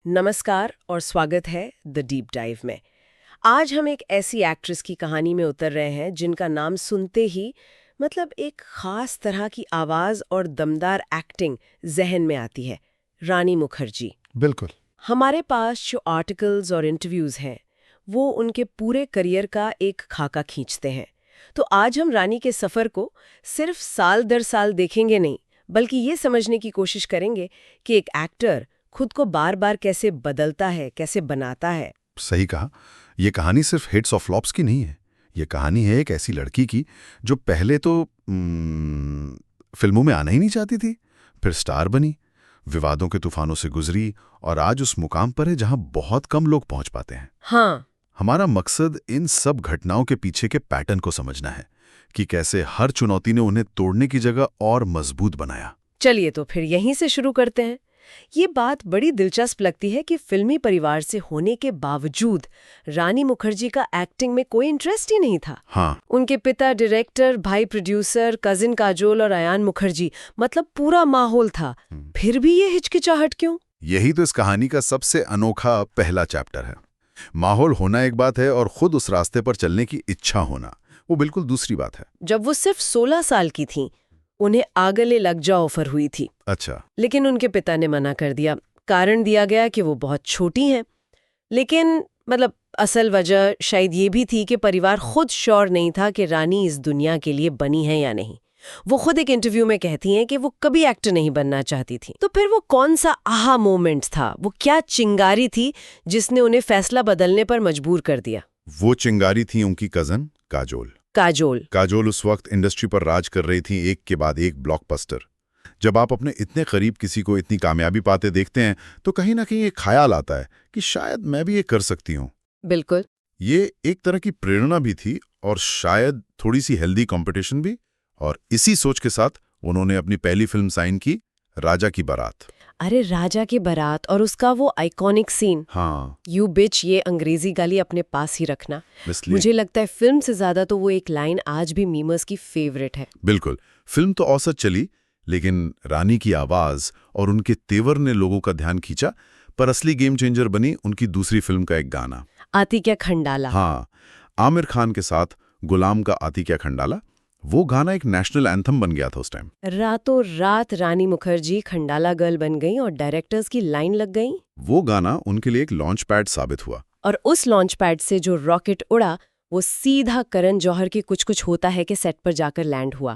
नमस्कार और स्वागत है द डीप डाइव में। आज हम एक ऐसी एक्ट्रेस की कहानी में उतर रहे हैं जिनका नाम सुनते ही एक खास तरह की आवाज और दमदार एक्टिंग जहन में आती है, रानी मुखर्जी। बिल्कुल। हमारे पास जो आर्टिकल्स और इंटरव्यूज हैं वो उनके पूरे करियर का एक खाका खींचते हैं। तो आज हम रानी के सफर को सिर्फ साल दर साल देखेंगे नहीं, बल्कि ये समझने की कोशिश करेंगे कि एक एक्टर खुद को बार बार कैसे बदलता है, कैसे बनाता है। सही कहा। ये कहानी सिर्फ हिट्स और फ्लॉप्स की नहीं है। ये कहानी है एक ऐसी लड़की की जो पहले तो फिल्मों में आना ही नहीं चाहती थी, फिर स्टार बनी, विवादों के तूफानों से गुजरी और आज उस मुकाम पर है जहां बहुत कम लोग पहुंच पाते हैं। हाँ, हमारा मकसद इन सब घटनाओं के पीछे के पैटर्न को समझना है कि कैसे हर चुनौती ने उन्हें तोड़ने की जगह और मजबूत बनाया। चलिए तो फिर यहीं से शुरू करते हैं। ये बात बड़ी दिलचस्प लगती है कि फिल्मी परिवार से होने के बावजूद रानी मुखर्जी का एक्टिंग में कोई इंटरेस्ट ही नहीं था। हाँ। उनके पिता डायरेक्टर, भाई प्रोड्यूसर, कजिन काजोल और अयान मुखर्जी, पूरा माहौल था। फिर भी ये हिचकिचाहट क्यों? यही तो इस कहानी का सबसे अनोखा पहला चैप्टर है। माहौल होना एक बात है और खुद उस रास्ते पर चलने की इच्छा होना वो बिल्कुल दूसरी बात है। जब वो सिर्फ 16 साल की थीं, उन्हें आगले लग जा ऑफर हुई थी। अच्छा। लेकिन उनके पिता ने मना कर दिया। कारण दिया गया कि वो बहुत छोटी हैं। लेकिन असल वजह शायद ये भी थी कि परिवार खुद श्योर नहीं था कि रानी इस दुनिया के लिए बनी है या नहीं। वो खुद एक इंटरव्यू में कहती हैं कि वो कभी एक्टर नहीं बनना चाहती थी। तो फिर वो कौन सा आहा मोमेंट था, वो क्या चिंगारी थी जिसने उन्हें फैसला बदलने पर मजबूर कर दिया? वो चिंगारी थी उनकी कजन काजोल। काजोल उस वक्त इंडस्ट्री पर राज कर रही थी, एक के बाद एक ब्लॉकबस्टर। जब आप अपने इतने करीब किसी को इतनी कामयाबी पाते देखते हैं तो कहीं ना कहीं एक ख्याल आता है कि शायद मैं भी ये कर सकती हूँ। बिल्कुल। ये एक तरह की प्रेरणा भी थी और शायद थोड़ी सी हेल्दी कंपटीशन भी। और इसी सोच के साथ उन्होंने अपनी पहली फिल्म साइन की, राजा की बारात। अरे राजा की बारात और उसका वो आइकॉनिक सीन, हाँ, यू बिच, ये अंग्रेजी गाली अपने पास ही रखना। इसलिए मुझे लगता है फिल्म से ज्यादा तो वो एक लाइन आज भी मीमर्स की फेवरेट है। बिल्कुल। फिल्म तो औसत चली, लेकिन रानी की आवाज और उनके तेवर ने लोगों का ध्यान खींचा। पर असली गेम चेंजर बनी उनकी दूसरी फिल्म का एक गाना, आती क्या खंडाला। हाँ, आमिर खान के साथ गुलाम का आती क्या खंडाला। वो गाना एक नेशनल एंथम बन गया था उस टाइम। रातों रात रानी मुखर्जी खंडाला गर्ल बन गई और डायरेक्टर्स की लाइन लग गई। वो गाना उनके लिए एक लॉन्च पैड साबित हुआ। और उस लॉन्च पैड से जो रॉकेट उड़ा वो सीधा करण जौहर की कुछ कुछ होता है कि सेट पर जाकर लैंड हुआ।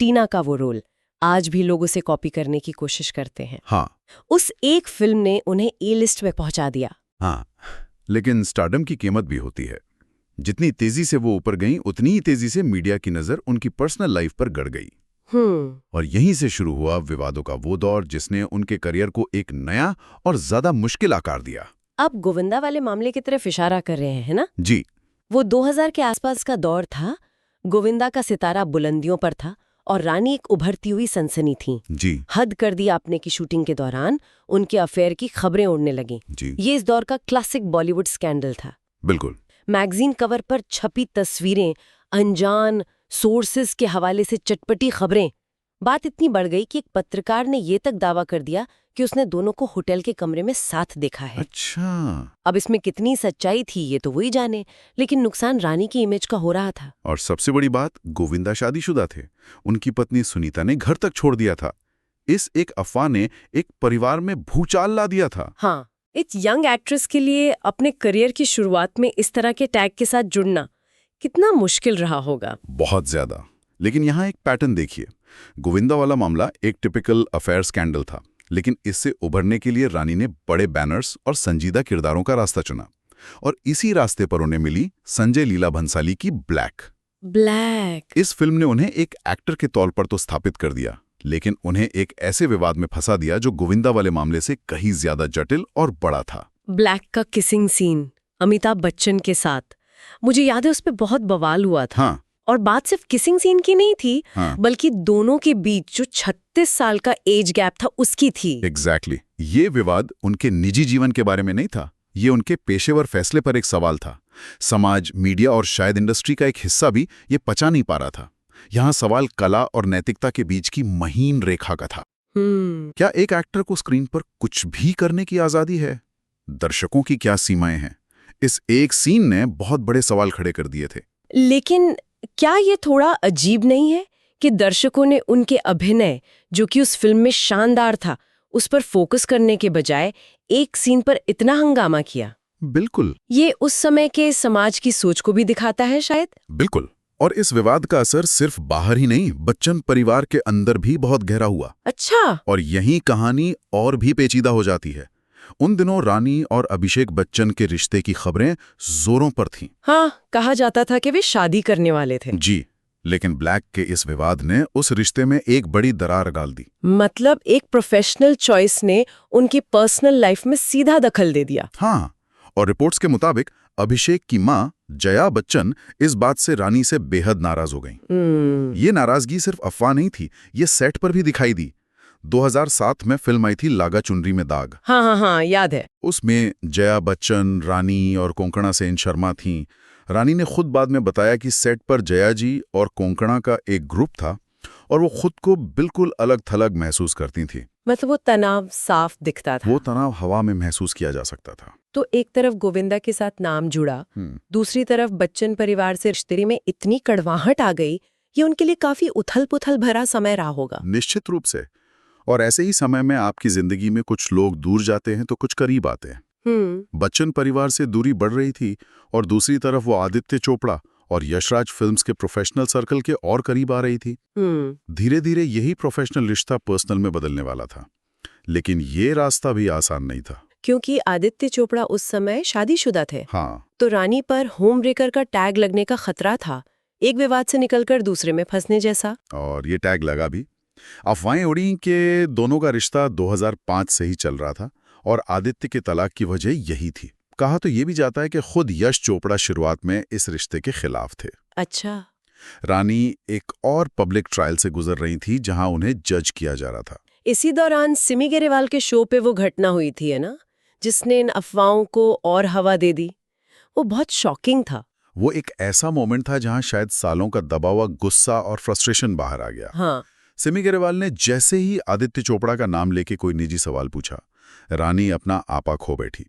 टीना का वो रोल आज भी लोग उसे कॉपी करने की कोशिश करते हैं। हाँ, उस एक फिल्म ने उन्हें ए लिस्ट में पहुंचा दिया। हाँ, लेकिन स्टारडम की कीमत भी होती है। जितनी तेजी से वो ऊपर गईं, उतनी ही तेजी से मीडिया की नजर उनकी पर्सनल लाइफ पर गड़ गई। और यहीं से शुरू हुआ विवादों का वो दौर जिसने उनके करियर को एक नया और ज्यादा मुश्किल आकार दिया। अब गोविंदा वाले मामले की तरफ इशारा कर रहे हैं ना? जी। वो 2000 के आसपास का दौर था। गोविंदा का सितारा बुलंदियों पर था और रानी एक उभरती हुई सनसनी थी। जी। हद कर दी आपने की शूटिंग के दौरान उनके अफेयर की खबरें उड़ने लगी। जी। ये इस दौर का क्लासिक बॉलीवुड स्कैंडल था। बिल्कुल। मैगजीन कवर पर छपी तस्वीरें, अनजान सोर्सेस के हवाले से चटपटी खबरें। बात इतनी बढ़ गई कि एक पत्रकार ने ये तक दावा कर दिया कि उसने दोनों को होटल के कमरे में साथ देखा है। अच्छा। अब इसमें कितनी सच्चाई थी ये तो वही जाने, लेकिन नुकसान रानी की इमेज का हो रहा था। और सबसे बड़ी बात, गोविंदा शादीशुदा थे। उनकी पत्नी सुनीता ने घर तक छोड़ दिया था। इस एक अफवाह ने एक परिवार में भूचाल ला दिया था। हाँ, एक यंग एक्ट्रेस के लिए अपने करियर की शुरुआत में इस तरह के टैग के साथ जुड़ना कितना मुश्किल रहा होगा। बहुत ज्यादा। लेकिन यहाँ एक पैटर्न देखिए। गोविंदा वाला मामला एक टिपिकल अफेयर स्कैंडल था, लेकिन इससे उभरने के लिए रानी ने बड़े बैनर्स और संजीदा किरदारों का रास्ता चुना। और इसी रास्ते पर उन्हें मिली संजय लीला भंसाली की ब्लैक। इस फिल्म ने उन्हें एक एक्टर के तौर पर तो स्थापित कर दिया, लेकिन उन्हें एक ऐसे विवाद में फंसा दिया जो गोविंदा वाले मामले से कहीं ज्यादा जटिल और बड़ा था। ब्लैक का किसिंग सीन अमिताभ बच्चन के साथ, मुझे याद है उस पे बहुत बवाल हुआ था। हाँ। और बात सिर्फ किसिंग सीन की नहीं थी। हाँ। बल्कि दोनों के बीच जो 36 साल का एज गैप था उसकी थी। एग्जैक्टली। ये विवाद उनके निजी जीवन के बारे में नहीं था, ये उनके पेशेवर फैसले पर एक सवाल था। समाज, मीडिया और शायद इंडस्ट्री का एक हिस्सा भी ये पचा नहीं पा रहा था। यहाँ सवाल कला और नैतिकता के बीच की महीन रेखा का था। क्या एक एक्टर को स्क्रीन पर कुछ भी करने की आजादी है, दर्शकों की क्या सीमाएं हैं? इस एक सीन ने बहुत बड़े सवाल खड़े कर दिए थे। लेकिन क्या ये थोड़ा अजीब नहीं है कि दर्शकों ने उनके अभिनय, जो कि उस फिल्म में शानदार था, उस पर फोकस करने के बजाय एक सीन पर इतना हंगामा किया? बिल्कुल। ये उस समय के समाज की सोच को भी दिखाता है शायद। बिल्कुल। और इस विवाद का असर सिर्फ बाहर ही नहीं, बच्चन परिवार के अंदर भी बहुत गहरा हुआ। अच्छा। और यही कहानी और भी पेचीदा हो जाती है। उन दिनों रानी और अभिषेक बच्चन के रिश्ते की खबरें जोरों पर थीं। हाँ, कहा जाता था कि वे शादी करने वाले थे। जी, लेकिन ब्लैक के इस विवाद ने उस रिश्ते में एक बड़ी दरार डाल दी। मतलब एक प्रोफेशनल चॉइस ने उनकी पर्सनल लाइफ में सीधा दखल दे दिया। हाँ, और रिपोर्ट्स के मुताबिक अभिषेक की मां जया बच्चन इस बात से रानी से बेहद नाराज हो गईं। ये नाराजगी सिर्फ अफवाह नहीं थी, ये सेट पर भी दिखाई दी। 2007 में फिल्म आई थी लागा चुनरी में दाग। हाँ, याद है। उसमें जया बच्चन, रानी और कोंकणा सेन शर्मा थीं। रानी ने खुद बाद में बताया कि सेट पर जया जी और कोंकणा का एक ग्रुप था और वो खुद को बिल्कुल अलग थलग महसूस करती थी। मतलब वो तनाव साफ दिखता था। वो तनाव हवा में महसूस किया जा सकता था। तो एक तरफ गोविंदा के साथ नाम जुड़ा, दूसरी तरफ बच्चन परिवार से रिश्ते में इतनी कड़वाहट आ गई, ये उनके लिए काफी उथल-पुथल भरा समय रहा होगा। निश्चित रूप से। और ऐसे ही समय में आपकी जिंदगी में कुछ लोग दूर जाते हैं तो कुछ करीब आते हैं। बच्चन परिवार से दूरी बढ़ रही थी और दूसरी तरफ वो आदित्य चोपड़ा और यशराज फिल्म्स के प्रोफेशनल सर्कल के और करीब आ रही थी। धीरे धीरे यही प्रोफेशनल रिश्ता पर्सनल में बदलने वाला था। लेकिन ये रास्ता भी आसान नहीं था, क्योंकि आदित्य चोपड़ा उस समय शादीशुदा थे। हाँ। तो रानी पर होम ब्रेकर का टैग लगने का खतरा था, एक विवाद से निकलकर दूसरे में फंसने जैसा। और ये टैग लगा भी। अफवाहें उड़ी कि दोनों का रिश्ता 2005 से ही चल रहा था और आदित्य के तलाक की वजह यही थी। कहा तो ये भी जाता है कि खुद यश चोपड़ा शुरुआत में इस रिश्ते के खिलाफ थे। अच्छा। रानी एक और पब्लिक ट्रायल से गुजर रही थी जहां उन्हें जज किया जा रहा था। इसी दौरान सिमी ग्रेवाल के शो पे वो घटना हुई थी, है ना, जिसने इन अफवाहों को और हवा दे दी। वो बहुत शॉकिंग था। वो एक ऐसा मोमेंट था जहां शायद सालों का दबा हुआ गुस्सा और फ्रस्ट्रेशन बाहर आ गया। हाँ। सिमी ग्रेवाल ने जैसे ही आदित्य चोपड़ा का नाम लेके कोई निजी सवाल पूछा, रानी अपना आपा खो बैठी।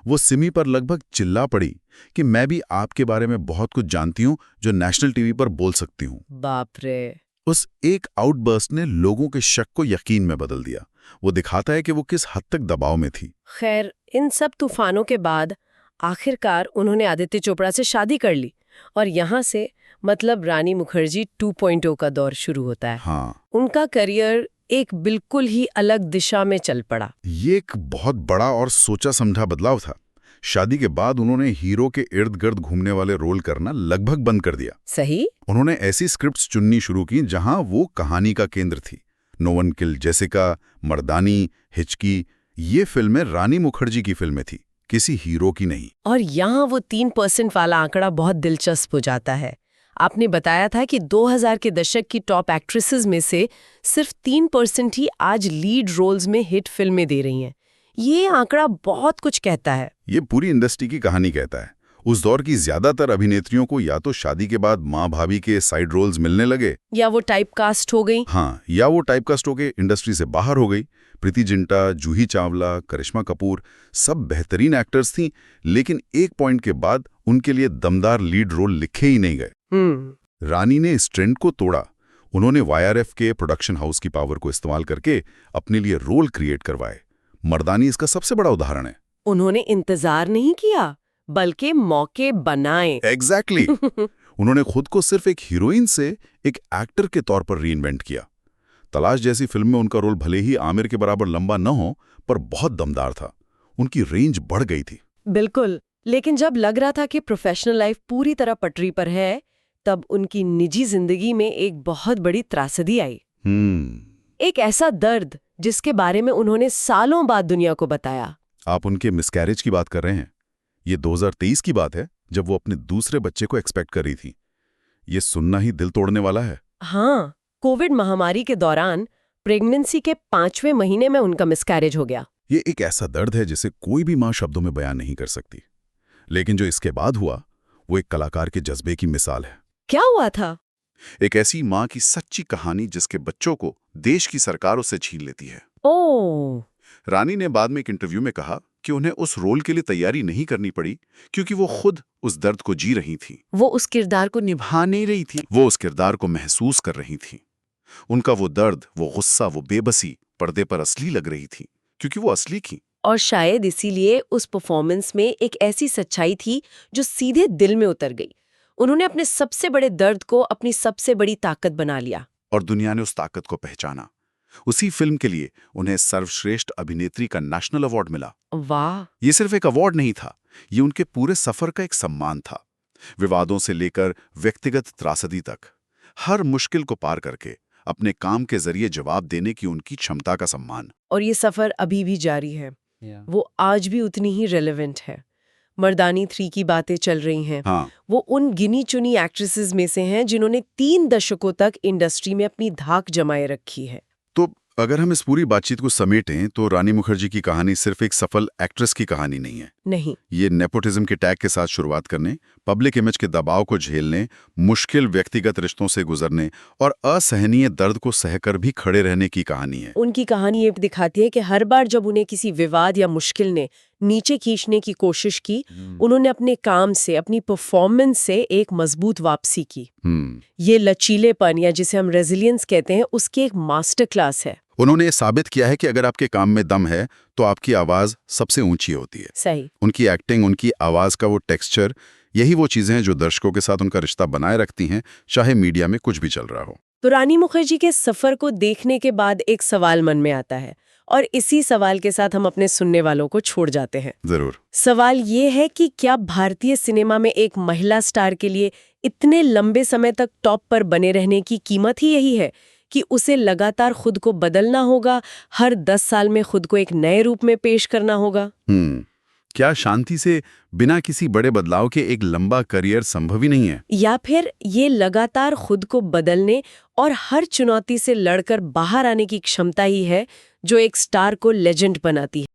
वो सिमी पर लगभग चिल्ला पड़ी कि मैं भी आपके बारे में बहुत कुछ जानती हूँ जो नेशनल टीवी पर बोल सकती हूँ। बाप रे। उस एक आउटबर्स्ट ने लोगों के शक को यकीन में बदल दिया। वो दिखाता है कि वो किस हद तक दबाव में थी। खैर, इन सब तूफानों के बाद आखिरकार उन्होंने आदित्य चोपड़ा से शादी कर ली और यहाँ से मतलब रानी मुखर्जी 2.0 का दौर शुरू होता है। हाँ। उनका करियर एक बिल्कुल ही अलग दिशा में चल पड़ा। ये एक बहुत बड़ा और सोचा समझा बदलाव था। शादी के बाद उन्होंने हीरो के इर्द गिर्द घूमने वाले रोल करना लगभग बंद कर दिया। सही। उन्होंने ऐसी स्क्रिप्ट्स चुननी शुरू की जहां वो कहानी का केंद्र थी। नो वन किल्ड जेसिका, मर्दानी, हिचकी, ये फिल्में रानी मुखर्जी की फिल्में थी, किसी हीरो की नहीं। और यहाँ वो 3% वाला आंकड़ा बहुत दिलचस्प हो जाता है। आपने बताया था कि 2000 के दशक की टॉप एक्ट्रेसेस में से सिर्फ 3% ही आज लीड रोल्स में हिट फिल्में दे रही हैं। ये आंकड़ा बहुत कुछ कहता है। ये पूरी इंडस्ट्री की कहानी कहता है। उस दौर की ज्यादातर अभिनेत्रियों को या तो शादी के बाद माँ भाभी के साइड रोल्स मिलने लगे, या वो टाइपकास्ट हो गई। हाँ, या वो टाइपकास्ट होके इंडस्ट्री से बाहर हो गई। प्रीति जिंटा, जूही चावला, करिश्मा कपूर सब बेहतरीन एक्टर्स थीं, लेकिन एक पॉइंट के बाद उनके लिए दमदार लीड रोल लिखे ही नहीं गए। रानी ने इस ट्रेंड को तोड़ा। उन्होंने YRF के प्रोडक्शन हाउस की पावर को इस्तेमाल करके अपने लिए रोल क्रिएट करवाए। मर्दानी इसका सबसे बड़ा उदाहरण है। उन्होंने इंतजार नहीं किया, बल्कि मौके बनाए। एग्जैक्टली। उन्होंने खुद को सिर्फ एक हीरोइन से एक एक्टर के तौर पर रीइन्वेंट किया। तलाश जैसी फिल्म में उनका रोल भले ही आमिर के बराबर लंबा न हो, पर बहुत दमदार था। उनकी रेंज बढ़ गई थी। बिल्कुल। लेकिन जब लग रहा था कि प्रोफेशनल लाइफ पूरी तरह पटरी पर है, तब उनकी निजी जिंदगी में एक बहुत बड़ी त्रासदी आई। एक ऐसा दर्द जिसके बारे में उन्होंने सालों बाद दुनिया को बताया। आप उनके मिसकैरेज की बात कर रहे हैं। ये 2023 की बात है, जब वो अपने दूसरे बच्चे को एक्सपेक्ट कर रही थी। ये सुनना ही दिल तोड़ने वाला है। हाँ, कोविड महामारी के दौरान प्रेगनेंसी के 5वें महीने में उनका मिसकैरेज हो गया। ये एक ऐसा दर्द है जिसे कोई भी माँ शब्दों में बयान नहीं कर सकती। लेकिन जो इसके बाद हुआ, वो एक कलाकार के जज्बे की मिसाल है। क्या हुआ था? एक ऐसी माँ की सच्ची कहानी जिसके बच्चों को देश की सरकार उससे छीन लेती है। ओह। रानी ने बाद में एक इंटरव्यू में कहा कि उन्हें उस रोल के लिए तैयारी नहीं करनी पड़ी, क्योंकि वो खुद उस दर्द को जी रही थी। वो उस किरदार को निभा नहीं रही थी, वो उस किरदार को महसूस कर रही थी। उनका वो दर्द, वो गुस्सा, वो बेबसी पर्दे पर असली लग रही थी, क्योंकि वो असली थी। और शायद इसीलिए उस परफॉर्मेंस में एक ऐसी सच्चाई थी जो सीधे दिल में उतर गई। उन्होंने अपने सबसे बड़े दर्द को अपनी सबसे बड़ी ताकत बना लिया। और दुनिया ने उस ताकत को पहचाना। उसी फिल्म के लिए उन्हें सर्वश्रेष्ठ अभिनेत्री का नेशनल अवार्ड मिला। वाह! ये सिर्फ एक अवार्ड नहीं था, ये उनके पूरे सफर का एक सम्मान था। विवादों से लेकर व्यक्तिगत त्रासदी तक, हर मुश्किल को पार करके अपने काम के जरिए जवाब देने की उनकी क्षमता का सम्मान। और ये सफर अभी भी जारी है। वो आज भी उतनी ही रेलेवेंट है। मर्दानी 3 की बातें चल रही हैं। हाँ, वो उन गिनी चुनी एक्ट्रेसेस में से हैं जिन्होंने 3 दशकों तक इंडस्ट्री में अपनी धाक जमाए रखी है। तो अगर हम इस पूरी बातचीत को समेटें तो रानी मुखर्जी की कहानी सिर्फ एक सफल एक्ट्रेस की कहानी नहीं है। नहीं, ये नेपोटिज्म के टैग के साथ शुरुआत करने, पब्लिक इमेज के दबाव को झेलने, मुश्किल व्यक्तिगत रिश्तों से गुजरने और असहनीय दर्द को सहकर भी खड़े रहने की कहानी है। उनकी कहानी ये दिखाती है कि हर बार जब उन्हें किसी विवाद या मुश्किल ने नीचे खींचने की कोशिश की, उन्होंने अपने काम से, अपनी परफॉर्मेंस से एक मजबूत वापसी की। ये लचीलेपन या जिसे हम रेजिलियंस कहते हैं, उसकी एक मास्टर क्लास है। उन्होंने ये साबित किया है कि अगर आपके काम में दम है तो आपकी आवाज सबसे ऊंची होती है। सही। उनकी एक्टिंग, उनकी आवाज का वो टेक्सचर, यही वो चीजें हैं जो दर्शकों के साथ उनका रिश्ता बनाए रखती हैं, चाहे मीडिया में कुछ भी चल रहा हो। तो रानी मुखर्जी के सफर को देखने के बाद एक सवाल मन में आता है, और इसी सवाल के साथ हम अपने सुनने वालों को छोड़ जाते हैं। जरूर। सवाल ये है कि क्या भारतीय सिनेमा में एक महिला स्टार के लिए इतने लंबे समय तक टॉप पर बने रहने की कीमत ही यही है कि उसे लगातार खुद को बदलना होगा, हर 10 साल में खुद को एक नए रूप में पेश करना होगा? क्या शांति से बिना किसी बड़े बदलाव के एक लंबा करियर संभव ही नहीं है? या फिर ये लगातार खुद को बदलने और हर चुनौती से लड़कर बाहर आने की क्षमता ही है जो एक स्टार को लेजेंड बनाती है?